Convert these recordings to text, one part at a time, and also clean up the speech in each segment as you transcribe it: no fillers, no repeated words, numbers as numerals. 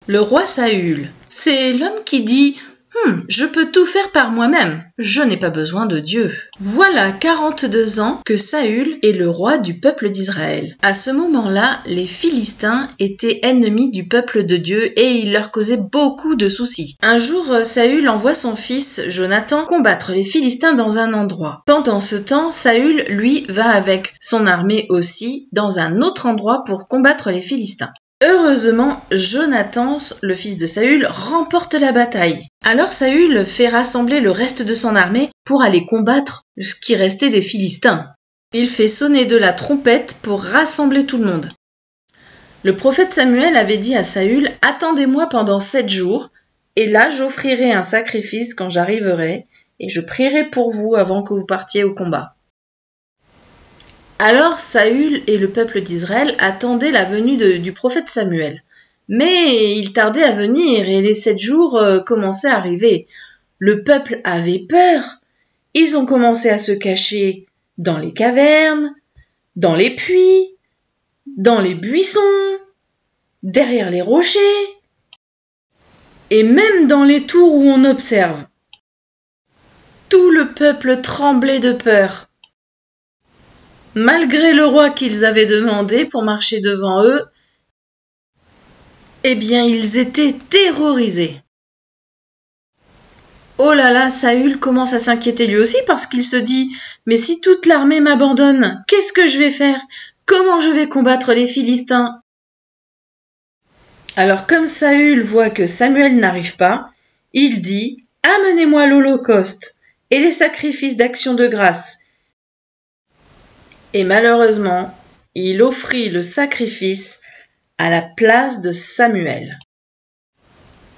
Le roi Saül, c'est l'homme qui dit « Je peux tout faire par moi-même, je n'ai pas besoin de Dieu ». Voilà 42 ans que Saül est le roi du peuple d'Israël. À ce moment-là, les Philistins étaient ennemis du peuple de Dieu et il leur causait beaucoup de soucis. Un jour, Saül envoie son fils Jonathan combattre les Philistins dans un endroit. Pendant ce temps, Saül, lui, va avec son armée aussi dans un autre endroit pour combattre les Philistins. Heureusement, Jonathan, le fils de Saül, remporte la bataille. Alors Saül fait rassembler le reste de son armée pour aller combattre ce qui restait des Philistins. Il fait sonner de la trompette pour rassembler tout le monde. Le prophète Samuel avait dit à Saül « Attendez-moi pendant 7 jours, et là j'offrirai un sacrifice quand j'arriverai, et je prierai pour vous avant que vous partiez au combat. » Alors Saül et le peuple d'Israël attendaient la venue du prophète Samuel. Mais il tardait à venir et les 7 jours commençaient à arriver. Le peuple avait peur. Ils ont commencé à se cacher dans les cavernes, dans les puits, dans les buissons, derrière les rochers et même dans les tours où on observe. Tout le peuple tremblait de peur. Malgré le roi qu'ils avaient demandé pour marcher devant eux, eh bien, ils étaient terrorisés. Oh là là, Saül commence à s'inquiéter lui aussi parce qu'il se dit « Mais si toute l'armée m'abandonne, qu'est-ce que je vais faire? Comment je vais combattre les Philistins ?» Alors comme Saül voit que Samuel n'arrive pas, il dit « Amenez-moi l'holocauste et les sacrifices d'action de grâce. » Et malheureusement, il offrit le sacrifice à la place de Samuel.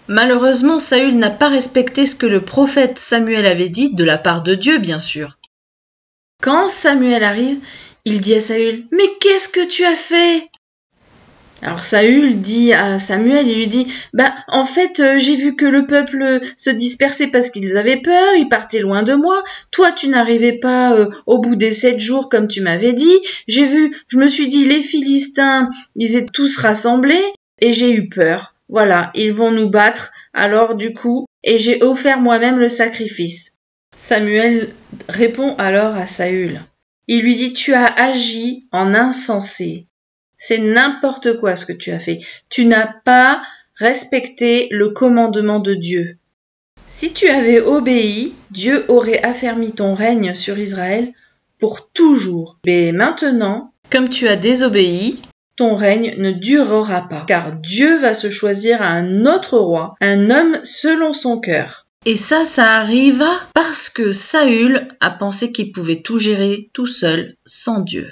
Malheureusement, Saül n'a pas respecté ce que le prophète Samuel avait dit, de la part de Dieu, bien sûr. Quand Samuel arrive, il dit à Saül « Mais qu'est-ce que tu as fait ?» Alors Saül dit à Samuel, il lui dit « En fait, j'ai vu que le peuple se dispersait parce qu'ils avaient peur, ils partaient loin de moi. Toi, tu n'arrivais pas au bout des 7 jours comme tu m'avais dit. Je me suis dit, les Philistins, ils étaient tous rassemblés et j'ai eu peur. Voilà, ils vont nous battre. Alors du coup, et j'ai offert moi-même le sacrifice. » Samuel répond alors à Saül. Il lui dit « Tu as agi en insensé. C'est n'importe quoi ce que tu as fait. Tu n'as pas respecté le commandement de Dieu. Si tu avais obéi, Dieu aurait affermi ton règne sur Israël pour toujours. Mais maintenant, comme tu as désobéi, ton règne ne durera pas, car Dieu va se choisir un autre roi, un homme selon son cœur. » Et ça arriva parce que Saül a pensé qu'il pouvait tout gérer tout seul, sans Dieu.